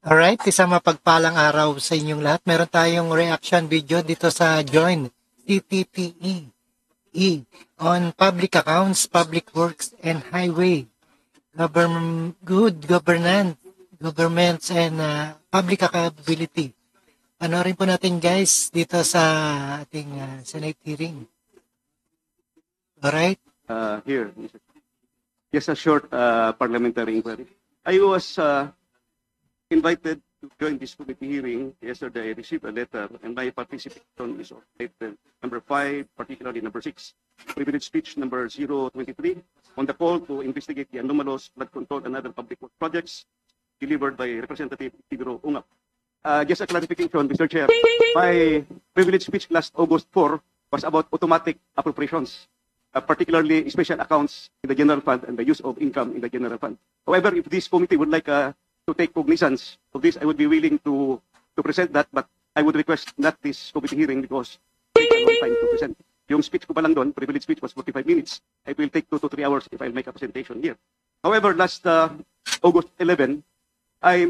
Alright, isang mapagpalang araw sa inyong lahat. Meron tayong reaction video dito sa Join CTPE on public accounts, public works, and highway, good governments, and public accountability. Panoorin po natin guys dito sa ating Senate hearing. Alright? Here, just a short parliamentary inquiry. I was invited to join this committee hearing. Yesterday, I received a letter, and my participation is on item number 5, particularly number 6, privilege speech number 023, on the call to investigate the anomalous flood control and other public works projects delivered by Representative Tigro Ungap. Just a clarification, Mr. Chair, my privilege speech last August 4 was about automatic appropriations, particularly special accounts in the general fund and the use of income in the general fund. However, if this committee would like to take cognizance of this, I would be willing to present that, but I would request not this committee hearing because we have no time to present. Yung speech ko pa lang doon, privilege speech was 45 minutes. It will take 2 to 3 hours if I make a presentation here. However, last August 11, I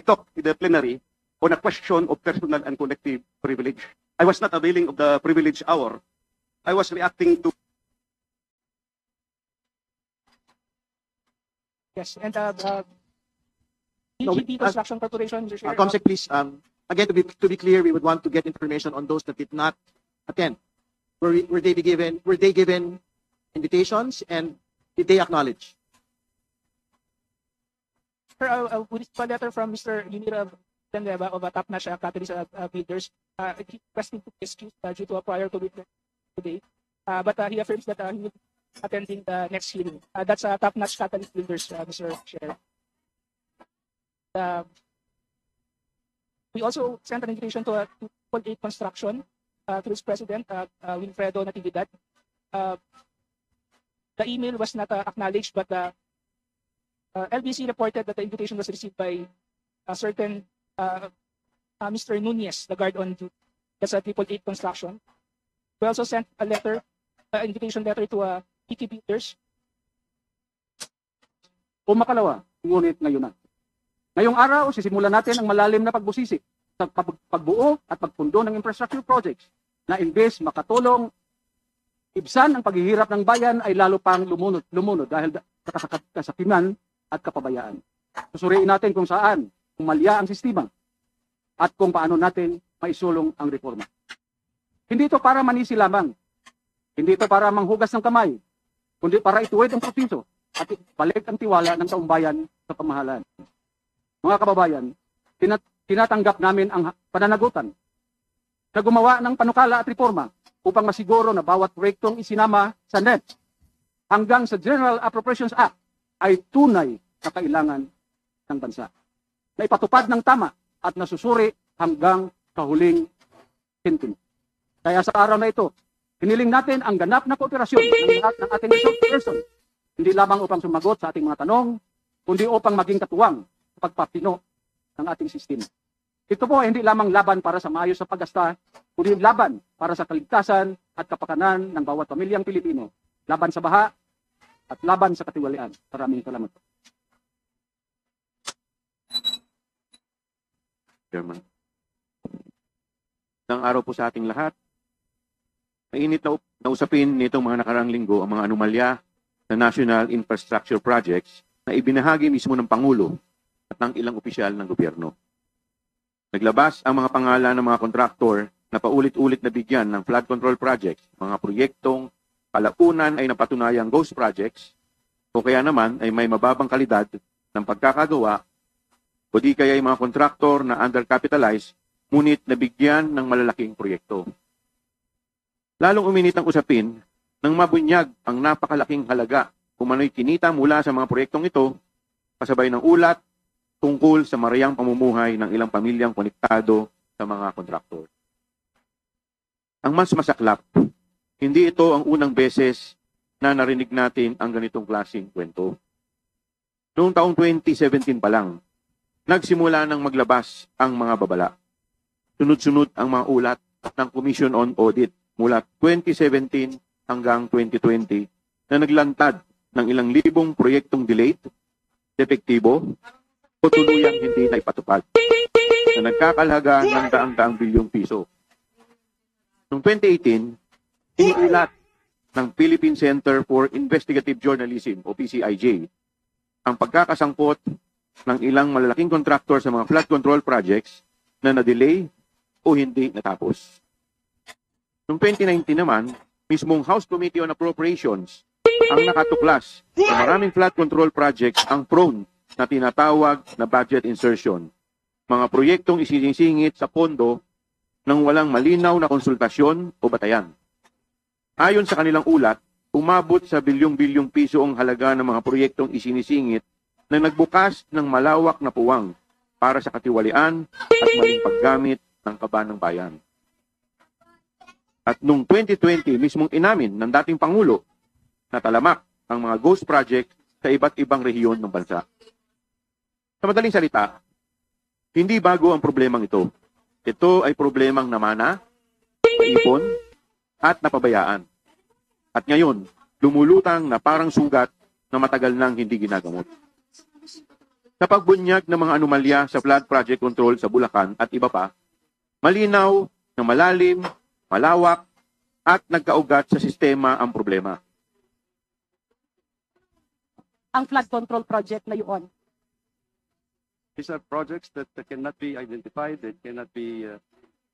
talked in the plenary on a question of personal and collective privilege. I was not availing of the privilege hour. I was reacting to... Yes, and DGP Construction Corporation, Mr. Chair. Comsec, please. Again, to be clear, we would want to get information on those that did not attend. Were they given invitations, and did they acknowledge? Sir, we received a letter from Mr. Yunira Tendeva of Top-Notch Catalyst Builders requesting to be excused due to a prior commitment today. But he affirms that he will be attending the next hearing. That's Top-Notch Catalyst Builders, Mr. Chair. We also sent an invitation to 8 Construction through its president, Wilfredo Natividad. The email was not acknowledged, but LBC reported that the invitation was received by a certain Mr. Nunez, the guard on duty. That's a 888 Construction. We also sent a letter, invitation letter to PT Builders. O makalawa, ngunit ngayon na. Ngayong araw, sisimulan natin ang malalim na pagbusisi sa pagbuo at pagpundo ng infrastructure projects na imbes makatulong ibsan ang paghihirap ng bayan ay lalo pang lumunod dahil sa kasakiman at kapabayaan. Susuriin natin kung saan umalya ang sistema at kung paano natin maisulong ang reforma. Hindi ito para manisi lamang. Hindi ito para manghugas ng kamay, kundi para ituwid ang proseso at balik ang tiwala ng taong bayan sa pamahalaan. Mga kababayan, tinatanggap namin ang pananagutan na gumawa ng panukala at reforma upang masiguro na bawat proyektong isinama sa NEP hanggang sa General Appropriations Act ay tunay na kailangan ng bansa. Na ipatupad ng tama at nasusuri hanggang kahuling sentimo. Kaya sa araw na ito, hiniling natin ang ganap na kooperasyon ng lahat ng ating resource person, hindi lamang upang sumagot sa ating mga tanong, kundi upang maging katuwang sa pagpapino ng ating sistema. Ito po ay hindi lamang laban para sa maayos sa paggasta, kundi laban para sa kaligtasan at kapakanan ng bawat pamilyang Pilipino, laban sa baha at laban sa katiwalian. Maraming salamat. Chairman. Isang araw po sa ating lahat. Mainit na usapin nitong mga nakarang linggo ang mga anomalya sa National Infrastructure Projects na ibinahagi mismo ng Pangulo at ng ilang opisyal ng gobyerno. Naglabas ang mga pangalan ng mga kontraktor na paulit-ulit na bigyan ng flood control projects, mga proyektong kalaunan ay napatunayang ghost projects o kaya naman ay may mababang kalidad ng pagkakagawa o di kaya ay mga kontraktor na undercapitalized ngunit nabigyan ng malalaking proyekto. Lalong uminit ang usapin nang mabunyag ang napakalaking halaga kung mano'y kinita mula sa mga proyektong ito kasabay ng ulat tungkol sa marayang pamumuhay ng ilang pamilyang konektado sa mga kontraktor. Ang mas masaklap, hindi ito ang unang beses na narinig natin ang ganitong klaseng kwento. Noong taong 2017 pa lang, nagsimula nang maglabas ang mga babala. Sunod-sunod ang mga ulat ng Commission on Audit mula 2017 hanggang 2020 na naglantad ng ilang libong proyektong delayed, depektibo, o tuluyang hindi na ipatupad na nagkakalaga ng daang-daang bilyong piso. Noong 2018, iniulat ng Philippine Center for Investigative Journalism o PCIJ ang pagkakasangkot ng ilang malalaking kontraktor sa mga flood control projects na na-delay o hindi natapos. Noong 2019 naman, mismong House Committee on Appropriations ang nakatuklas sa maraming flood control projects ang prone na tinatawag na budget insertion, mga proyektong isinisingit sa pondo nang walang malinaw na konsultasyon o batayan. Ayon sa kanilang ulat, umabot sa bilyong-bilyong piso ang halaga ng mga proyektong isinisingit na nagbukas ng malawak na puwang para sa katiwalian at maling paggamit ng kaban ng bayan. At noong 2020, mismong inamin ng dating Pangulo na talamak ang mga ghost project sa iba't ibang rehiyon ng bansa. Sa madaling salita, hindi bago ang problemang ito. Ito ay problemang namana, naipon, at napabayaan. At ngayon, lumulutang na parang sugat na matagal nang hindi ginagamot. Sa pagbunyag ng mga anomalya sa flood project control sa Bulacan at iba pa, malinaw na malalim, malawak, at nagkaugat sa sistema ang problema. Ang flood control project na yun? These are projects that cannot be identified, that cannot be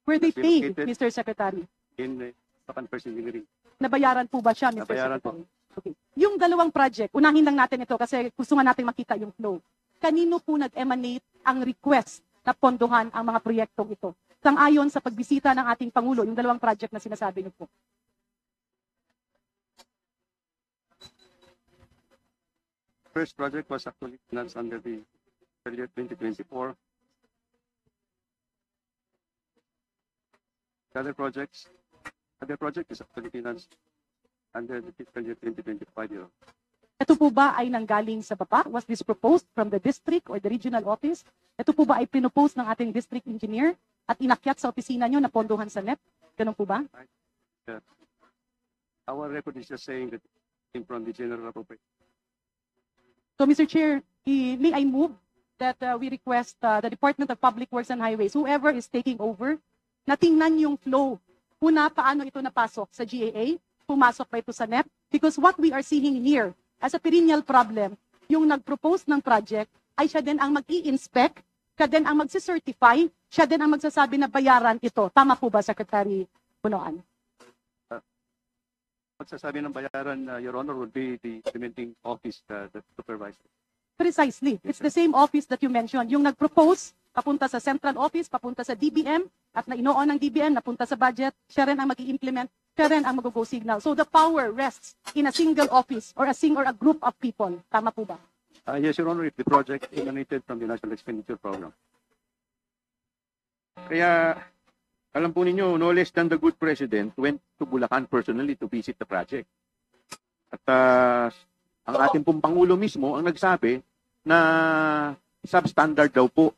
Were they paid, Located. Mr. Secretary? in Bulacan First Engineering. Nabayaran po ba siya, Mr. Nabayaran po. Secretary? Okay. Yung dalawang project, unahin lang natin ito kasi gusto nga natin makita yung flow. Kanino po nag-emanate ang request na pondohan ang mga proyektong ito? Sang-ayon sa pagbisita ng ating Pangulo, yung dalawang project na sinasabi niyo po. First project was actually financed under the year 2024. The other project is actually financed under the fiscal year 2025 year. Ito po ba ay nanggaling sa baba? Was this proposed from the district or the regional office? Ito po ba ay pinopose ng ating district engineer at inakyat sa opisina nyo na pondohan sa NEP? Ganun po ba? Our record is just saying that it came from the general appropriation. So, Mr. Chair, may I move that we request the Department of Public Works and Highways, whoever is taking over, na tingnan yung flow. Una, paano ito napasok sa GAA? Pumasok ba ito sa NEP? Because what we are seeing here as a perennial problem, yung nag-propose ng project ay siya din ang mag-i-inspect, siya din ang magsicertify, siya din ang magsasabi na bayaran ito. Tama po ba, Secretary Bunoan? Magsasabi ng bayaran, Your Honor, would be the implementing office that supervises. Precisely. It's the same office that you mentioned. Yung nag-propose, papunta sa central office, papunta sa DBM, at na inoon ng DBM, napunta sa budget, siya rin ang mag-i-implement, siya rin ang mag-go signal. So the power rests in a single office or a group of people. Tama po ba? Yes, Your Honor, if the project emanated from the National Expenditure Program. Kaya, alam po ninyo, no less than the good president went to Bulacan personally to visit the project. At ang ating pong Pangulo mismo ang nagsabi na substandard daw po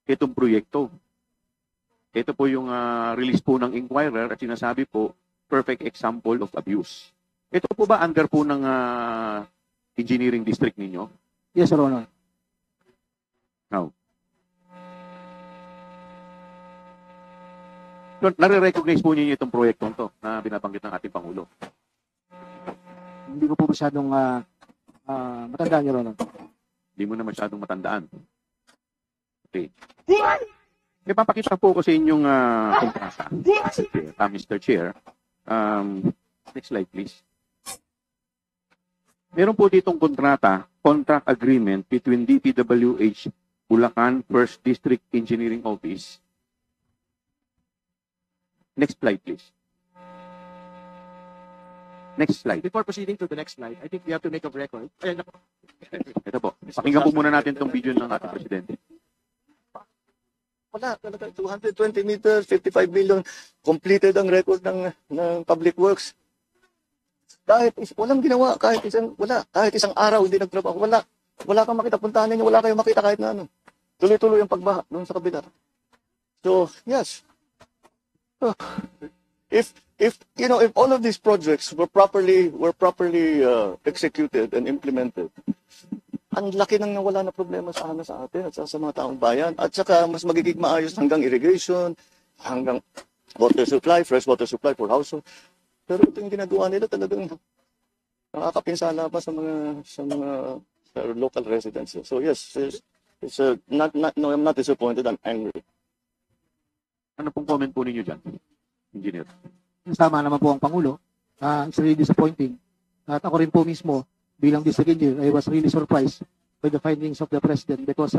itong proyekto. Ito po yung release po ng Inquirer at sinasabi po, perfect example of abuse. Ito po ba under po ng engineering district ninyo? Yes, Your Honor. Now, so, nare-recognize po ninyo itong proyektong to na binabanggit ng ating Pangulo. Hindi ko po masyadong matandaan, Your Honor. Hindi mo na masyadong matandaan. Okay. May papakita po ko sa inyong kontrata, Mr. Chair. Next slide, please. Meron po ditong kontrata, contract agreement between DPWH Bulacan First District Engineering Office. Next slide, please. Next slide. Before proceeding to the next slide, I think we have to make a record. Ayan, Ito po. Pakinggan po muna natin itong video ng ating Presidente. Wala, talaga 220 meters, 55 million completed ang record ng Public Works. Walang ginawa, kahit isang araw hindi nagtrabaho, wala kang makita, puntahan ninyo, wala kayong makita kahit na ano. Tuloy-tuloy ang pagbaha doon sa kabila. So, yes. So, if all of these projects were properly executed and implemented, ang laki nang nawala na problema sa amin, sa atin, at sa mga taong bayan. At saka mas magiging maayos hanggang irrigation, hanggang water supply, fresh water supply for household. Pero ito yung ginagawa nila talagang nakakapinsala pa sa local residents. So yes, it's no, I'm not disappointed, I'm angry. Ano pong comment po ninyo dyan, Engineer? Sama naman po ang Pangulo. It's really disappointing. At ako rin po mismo, bilang district engineer, I was really surprised by the findings of the President because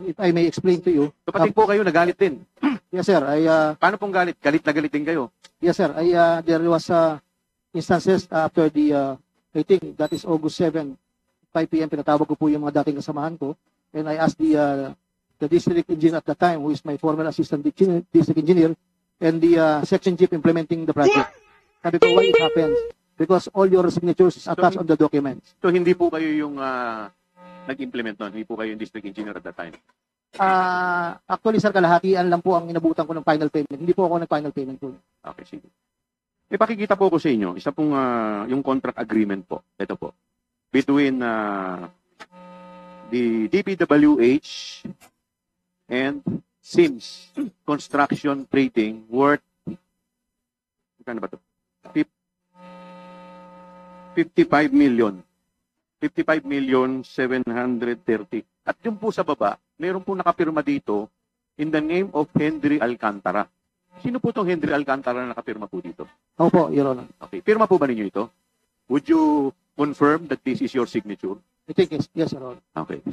if I may explain to you. Kapatid po kayo, nagalit din. Yes, sir. Paano pong galit? Galit na galit din kayo? Yes, sir. There was instances after I think that is August 7, 5 p.m. Pinatawag ko po yung mga dating kasamahan ko. And I asked the district engineer at the time, who is my former assistant district engineer, and the section chief implementing the project. Sabi ko, why it happens? Because all your signatures is attached on the documents. So hindi po kayo yung nag-implement nun? Hindi po kayo yung district engineer at that time? Actually, sir, kalahatian lang po ang inabutan ko ng final payment. Hindi po ako nag-final payment po. Okay, sige. May pakikita po ko sa inyo, isa pong yung contract agreement po. Ito po. Between the DPWH and Sims Construction Trading worth, ano ba ito? 55 million. 55,730,000. At yung po sa baba, meron po nakapirma dito in the name of Henry Alcantara. Sino po tong Henry Alcantara na nakapirma po dito? Opo, Your Honor. Okay. Pirma po ba ninyo ito? Would you confirm that this is your signature? I think yes, Your Honor. Okay.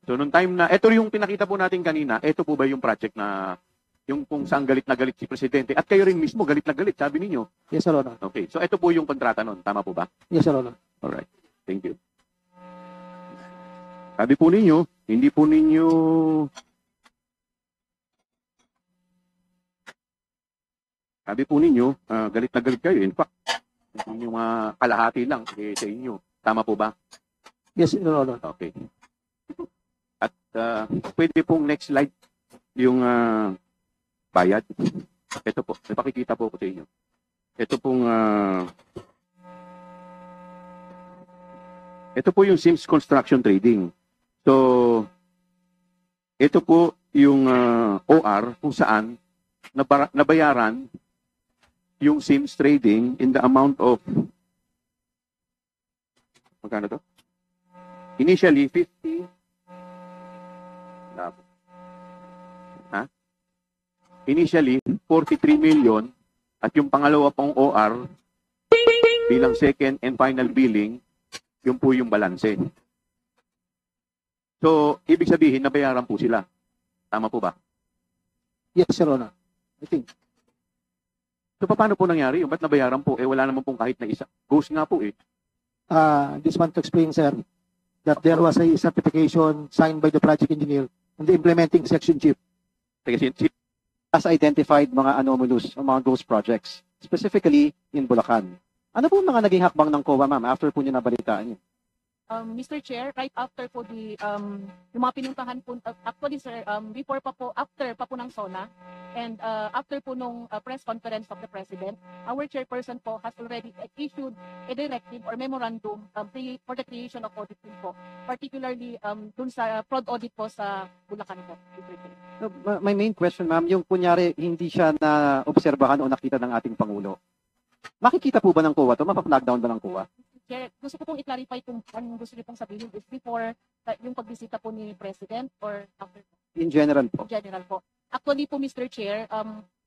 So, nung time na, ito yung pinakita po natin kanina, ito po ba yung project na, yung kung saan galit na galit si Presidente, at kayo rin mismo galit na galit, sabi ninyo? Yes, Your Honor. Okay. So, ito po yung kontrata nun. Tama po ba? Yes, Your Honor. Alright. Thank you. Sabi po ninyo, hindi po ninyo galit na galit kayo. In fact, yung kalahati lang sa inyo. Tama po ba? Yes, Your Honor. Okay. At pwede pong next slide yung bayad. Ito po. May pakikita po ko sa inyo. Ito po yung Sims Construction Trading. So, ito po yung OR kung saan nabayaran yung Sims Trading in the amount of, magkano to? Initially, 50. Initially, 43 million at yung pangalawa pong OR bilang second and final billing, yun po yung balanse. So, ibig sabihin, nabayaran po sila. Tama po ba? Yes, Your Honor. I think. So, paano po nangyari? Ba't nabayaran po? Wala naman pong kahit na isa. Ghost nga po This one to explain, sir, that there was a certification signed by the project engineer and the implementing section chief. Has identified mga anomalous o mga ghost projects, specifically in Bulacan. Ano po mga naging hakbang ng COA, ma'am, after po niyo nabalitaan yun? Mr. Chair, right after po yung mga pinuntahan po, actually sir, before pa po, after pa po ng SONA, and after po nung press conference of the President, our chairperson po has already issued a directive or memorandum for the creation of audit team po, particularly dun sa fraud audit po sa Bulacan po, Mr. Chair. My main question, ma'am, yung kunyari hindi siya na-obserbahan o nakita ng ating Pangulo, makikita po ba ng COA to? Mapa-flag down ba ng COA? Chair, gusto ko pong i-clarify kung anong gusto niyo pong sabihin is before yung pagbisita po ni President or after po? In general po. In general po. Actually po, Mr. Chair,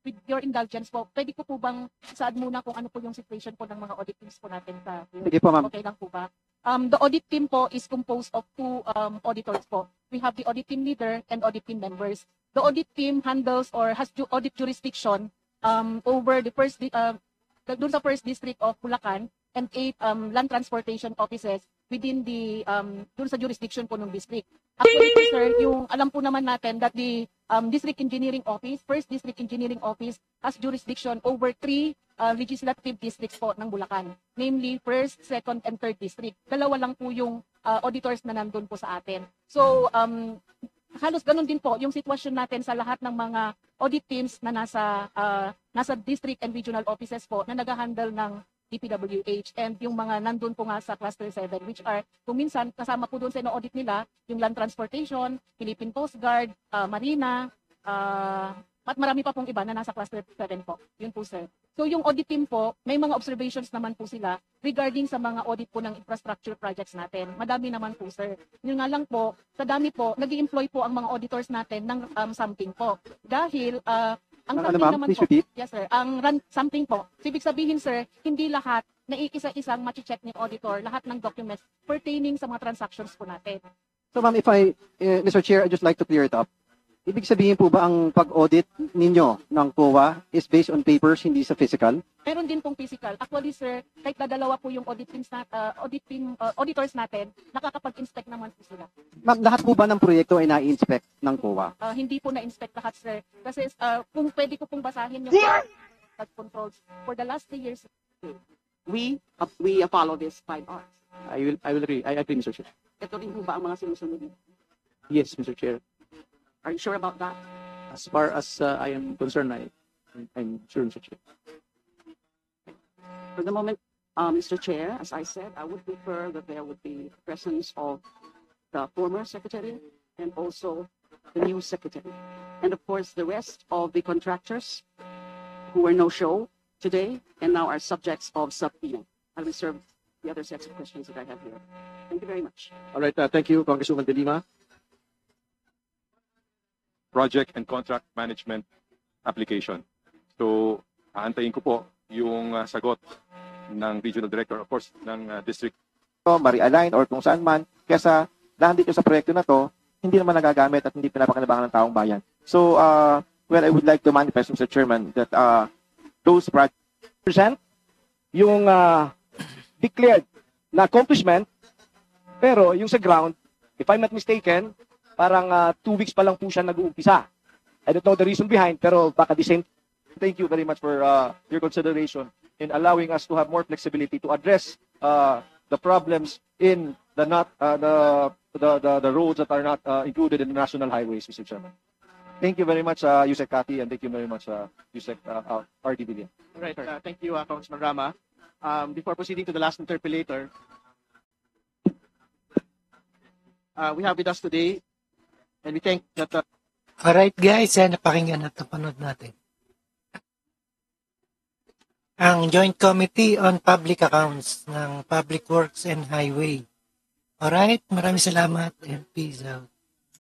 with your indulgence po, pwede ko po bang isaad muna kung ano po yung situation po ng mga audit teams po natin sa Sige po, ma'am. Okay lang po ba? The audit team po is composed of two auditors po. We have the audit team leader and audit team members. The audit team handles or has audit jurisdiction over the first doon sa first district of Bulacan and 8 land transportation offices within the doon sa jurisdiction po ng district. Actually, sir, yung alam po naman natin that the district engineering office, first district engineering office has jurisdiction over 3 legislative districts po ng Bulacan, namely first, second, and third district. Dalawa lang po yung auditors na nandun po sa atin. So, halos ganun din po yung sitwasyon natin sa lahat ng mga audit teams na nasa district and regional offices po na nag-handle ng DPWH, and yung mga nandun po nga sa Cluster 7, which are, kung minsan, kasama po doon sa ino-audit nila, yung Land Transportation, Philippine Coast Guard, Marina, at marami pa pong iba na nasa Cluster 7 po. Yun po, sir. So yung audit team po, may mga observations naman po sila regarding sa mga audit po ng infrastructure projects natin. Madami naman po, sir. Yun nga lang po, sa dami po, nag-i-employ po ang mga auditors natin ng something po. Dahil, ang something naman po, yes sir, ang something po. So, ibig sabihin, sir, hindi lahat na isa-isang machi-check ng auditor, lahat ng documents pertaining sa mga transactions po natin. So ma'am, if I, Mr. Chair, I'd just like to clear it up. Ibig sabihin po ba ang pag-audit ninyo ng COA is based on papers, hindi sa physical? Meron din pong physical. Actually, sir, kahit dadalawa po yung auditors natin, nakakapag-inspect naman po sila. Ma'am, lahat po ba ng proyekto ay na-inspect ng COA? Hindi po na-inspect lahat, sir. Kasi kung pwede ko pong basahin yung controls for the last 3 years. We follow this 5 Rs. I agree, Mr. Chair. Ito rin po ba ang mga sinusunod? Yes, Mr. Chair. Are you sure about that? As far as I am concerned, I'm sure, Mr. Chair. For the moment, Mr. Chair, as I said, I would prefer that there would be presence of the former secretary and also the new secretary. And of course, the rest of the contractors who were no-show today and now are subjects of subpoena. I'll reserve the other sets of questions that I have here. Thank you very much. All right, thank you, Congresswoman De Lima. Project and contract management application. So, aantayin ko po yung sagot ng regional director, of course, ng district. Ma-realign or kung saan man, kesa dahil dito sa proyekto na to, hindi naman nagagamit at hindi pinapakinabangan ng taong bayan. So, well, I would like to manifest, Mr. Chairman, that those projects present yung declared na accomplishment, pero yung sa ground, if I'm not mistaken, parang 2 weeks pa lang po siya nag-uumpisa. I don't know the reason behind, pero baka the same. Thank you very much for your consideration in allowing us to have more flexibility to address the problems in the roads that are not included in the national highways, Mr. Chairman. Thank you very much, Yusek Kati, and thank you very much, Yusek R.D. Villan. All right, thank you, Congressman Rama. Before proceeding to the last interpellator, we have with us today, and we thank that. Alright guys, napakinggan at napanood natin. Ang Joint Committee on Public Accounts ng Public Works and Highway. Alright, maraming salamat and peace out.